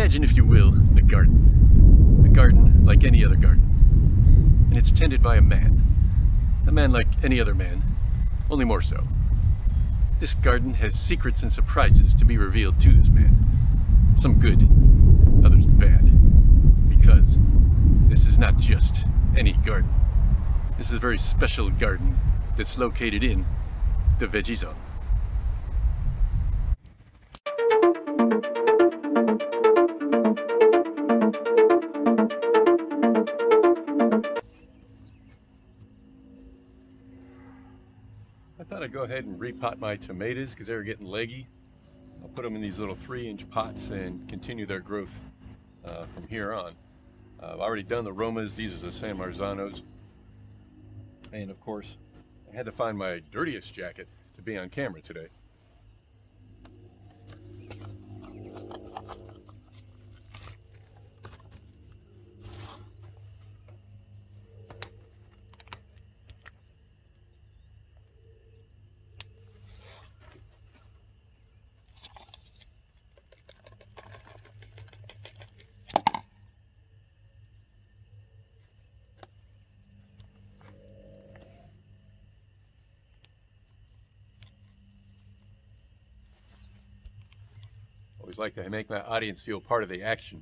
Imagine, if you will, a garden. A garden like any other garden. And it's tended by a man. A man like any other man, only more so. This garden has secrets and surprises to be revealed to this man. Some good, others bad. Because this is not just any garden. This is a very special garden that's located in the Veggie Zone. I thought I'd go ahead and repot my tomatoes because they were getting leggy. I'll put them in these little 3-inch pots and continue their growth from here on. I've already done the Romas. These are the San Marzanos. And of course, I had to find my dirtiest jacket to be on camera today. Always like to make my audience feel part of the action.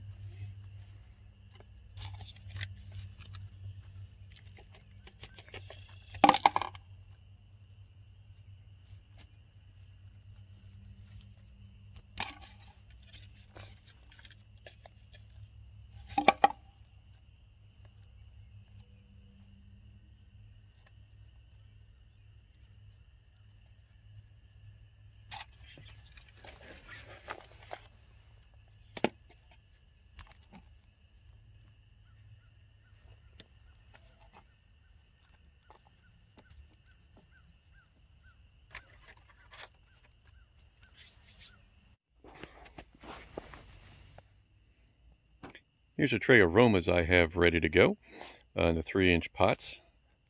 Here's a tray of Romas I have ready to go in the 3-inch pots.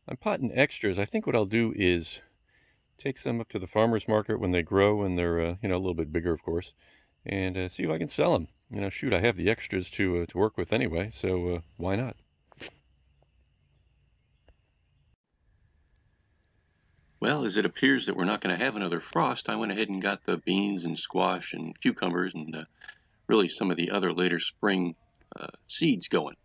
I'm potting extras. I think what I'll do is take some up to the farmer's market when they grow and they're a little bit bigger, of course, and see if I can sell them. Shoot, I have the extras to work with anyway, so why not? Well, as it appears that we're not going to have another frost, I went ahead and got the beans and squash and cucumbers and really some of the other later spring seeds going.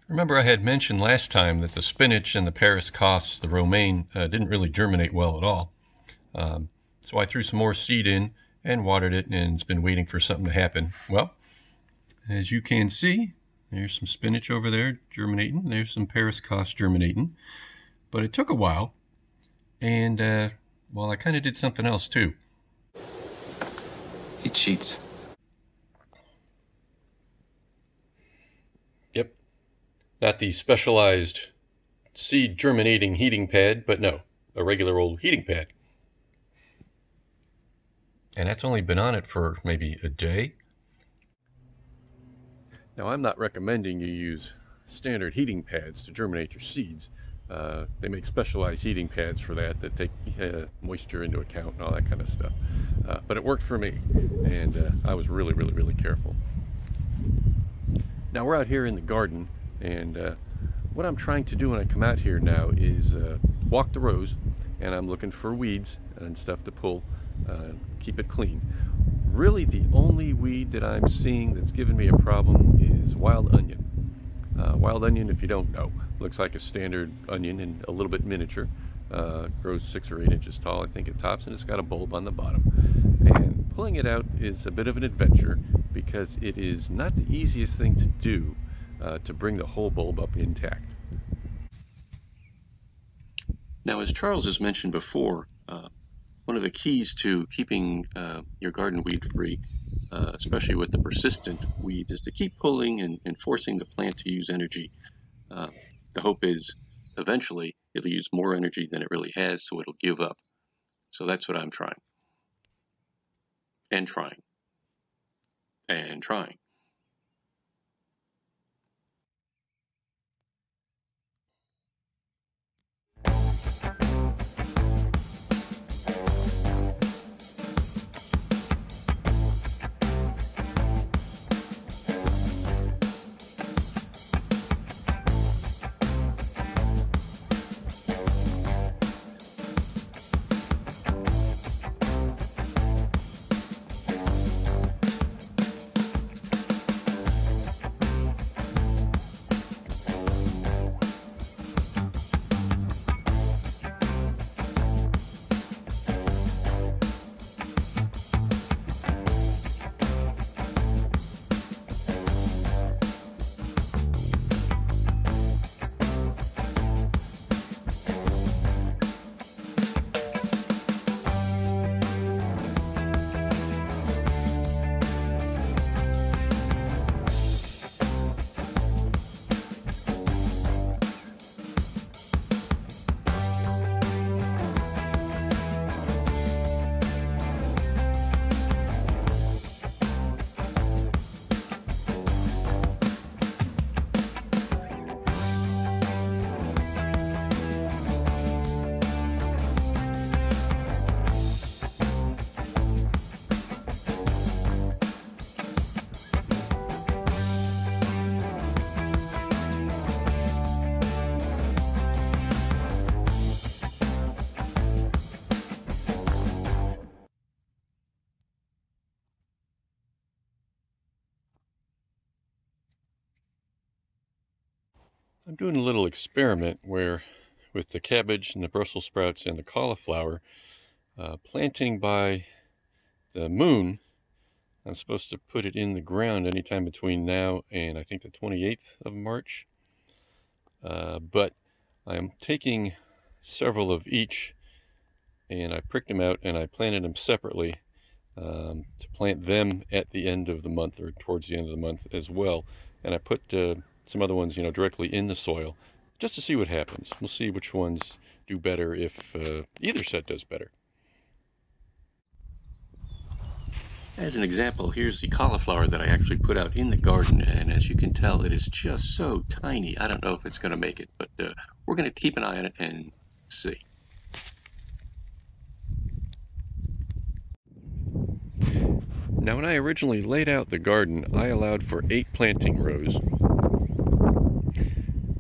Remember I had mentioned last time that the spinach and the Paris cos, the romaine, didn't really germinate well at all. So I threw some more seed in and watered it, and it's been waiting for something to happen. Well, as you can see, there's some spinach over there germinating. There's some Paris cos germinating. But it took a while, and well, I kind of did something else too. He cheats. Yep. Not the specialized seed germinating heating pad, but no, a regular old heating pad. And that's only been on it for maybe a day. Now, I'm not recommending you use standard heating pads to germinate your seeds. They make specialized heating pads for that take moisture into account and all that kind of stuff. But it worked for me, and I was really careful. Now we're out here in the garden, and what I'm trying to do when I come out here now is walk the rows, and I'm looking for weeds and stuff to pull, keep it clean. Really, the only weed that I'm seeing that's giving me a problem is wild onion. Wild onion, if you don't know, looks like a standard onion and a little bit miniature. Grows 6 or 8 inches tall, I think, at tops, and it's got a bulb on the bottom. And pulling it out is a bit of an adventure because it is not the easiest thing to do to bring the whole bulb up intact. Now, as Charles has mentioned before, one of the keys to keeping your garden weed free, especially with the persistent weeds, is to keep pulling and forcing the plant to use energy. The hope is eventually it'll use more energy than it really has, so it'll give up. So that's what I'm trying. And trying. And trying. I'm doing a little experiment where with the cabbage and the Brussels sprouts and the cauliflower, planting by the moon. I'm supposed to put it in the ground anytime between now and I think the 28th of March. But I'm taking several of each and I pricked them out and I planted them separately to plant them at the end of the month or towards the end of the month as well. And I put some other ones, directly in the soil just to see what happens. We'll see which ones do better if either set does better. As an example, here's the cauliflower that I actually put out in the garden, and as you can tell, it is just so tiny. I don't know if it's going to make it, but we're going to keep an eye on it and see. Now, when I originally laid out the garden, I allowed for 8 planting rows.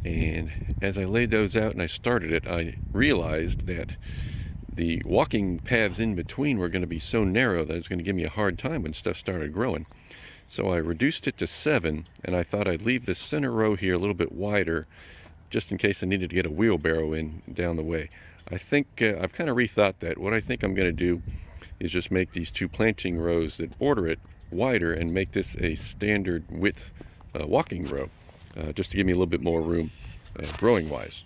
And as I laid those out and I started it, I realized that the walking paths in between were going to be so narrow that it was going to give me a hard time when stuff started growing. So I reduced it to 7, and I thought I'd leave the center row here a little bit wider just in case I needed to get a wheelbarrow in down the way. I think I've kind of rethought that. What I think I'm going to do is just make these 2 planting rows that border it wider and make this a standard width walking row, just to give me a little bit more room growing wise.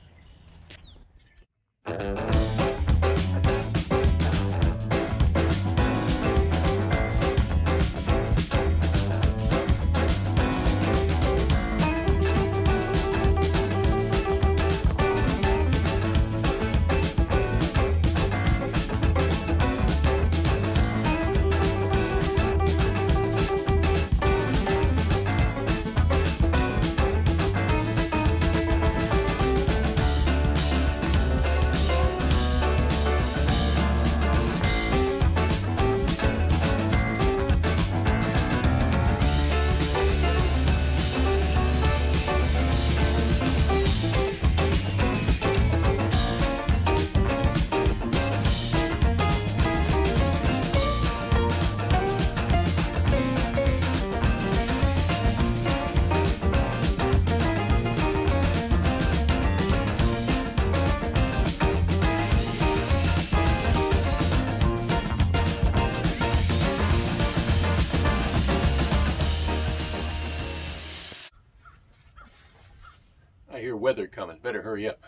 I hear weather coming. Better hurry up.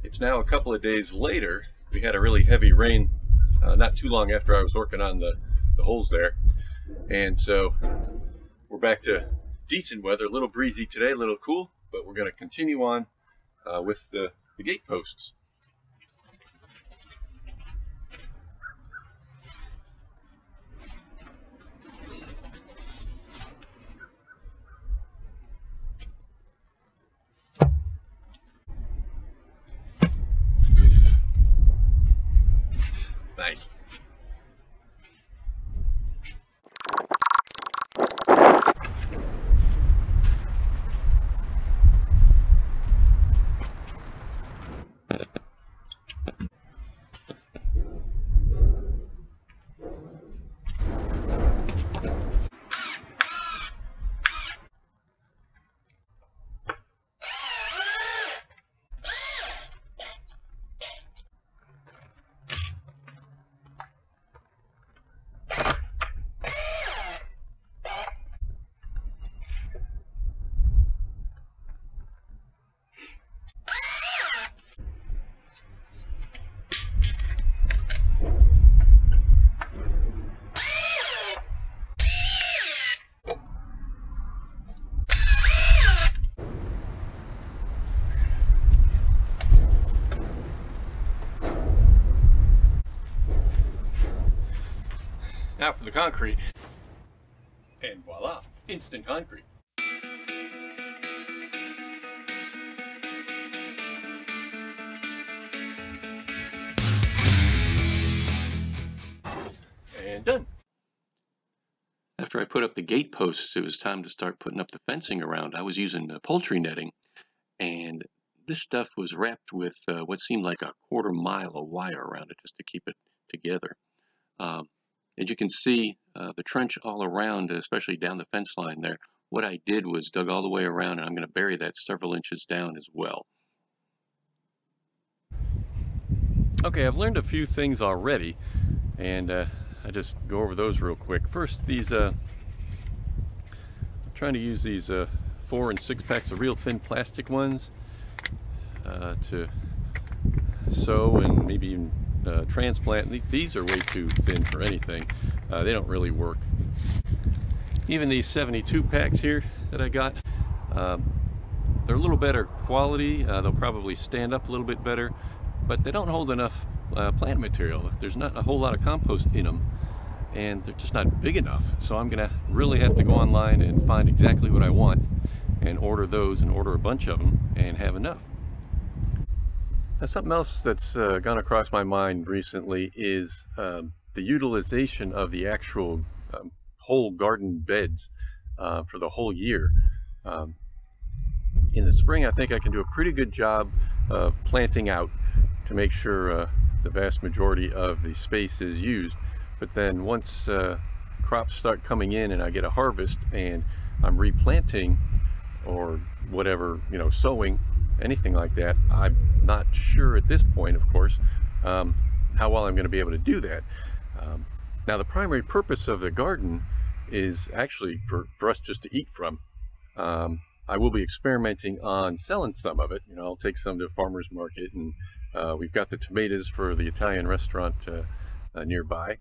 It's now a couple of days later. We had a really heavy rain not too long after I was working on the holes there. And so we're back to decent weather, a little breezy today, a little cool, but we're going to continue on with the gate posts. Nice. Now for the concrete, and voila. instant concrete. And done. After I put up the gate posts, it was time to start putting up the fencing around. I was using poultry netting, and this stuff was wrapped with what seemed like a quarter-mile of wire around it just to keep it together. As you can see, the trench all around, especially down the fence line there, what I did was dug all the way around, and I'm going to bury that several inches down as well. Okay, I've learned a few things already, and I just go over those real quick. First, these I'm trying to use these 4 and 6 packs of real thin plastic ones to sow and maybe even transplant. These are way too thin for anything. They don't really work. Even these 72 packs here that I got, they're a little better quality. They'll probably stand up a little bit better, but they don't hold enough plant material. There's not a whole lot of compost in them, and they're just not big enough. So I'm gonna really have to go online and find exactly what I want and order those, and order a bunch of them and have enough. Now, something else that's gone across my mind recently is the utilization of the actual whole garden beds for the whole year. In the spring, I think I can do a pretty good job of planting out to make sure the vast majority of the space is used. But then once crops start coming in and I get a harvest and I'm replanting or whatever, you know, sowing, anything like that, I'm not sure at this point, of course, how well I'm going to be able to do that. Now, the primary purpose of the garden is actually for us just to eat from. I will be experimenting on selling some of it. You know, I'll take some to a farmer's market, and we've got the tomatoes for the Italian restaurant nearby.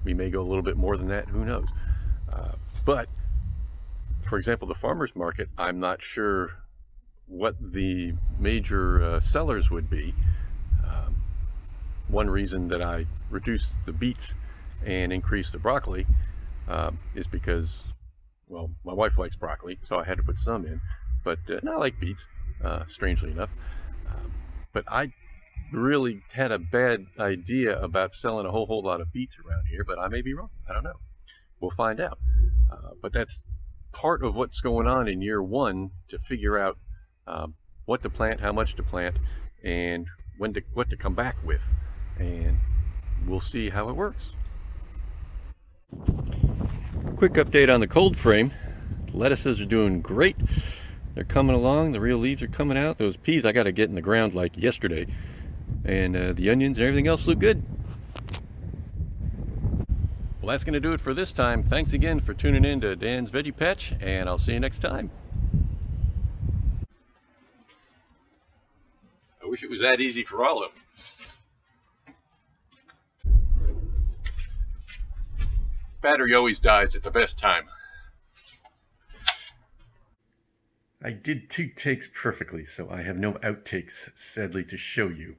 We may go a little bit more than that, who knows. But for example, the farmer's market, I'm not sure what the major sellers would be. One reason that I reduced the beets and increased the broccoli is because, well, my wife likes broccoli, so I had to put some in. But and I like beets, strangely enough. But I really had a bad idea about selling a whole lot of beets around here, but I may be wrong. I don't know. We'll find out. But that's part of what's going on in year one, to figure out what to plant, how much to plant, and what to come back with. And we'll see how it works. Quick update on the cold frame. The lettuces are doing great. They're coming along. The real leaves are coming out. Those peas I got to get in the ground like yesterday. And the onions and everything else look good. Well, that's going to do it for this time. Thanks again for tuning in to Dan's Veggie Patch, and I'll see you next time. I wish it was that easy for all of them. Battery always dies at the best time. I did 2 takes perfectly, so I have no outtakes, sadly, to show you.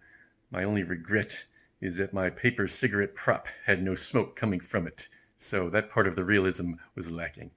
My only regret is that my paper cigarette prop had no smoke coming from it, so that part of the realism was lacking.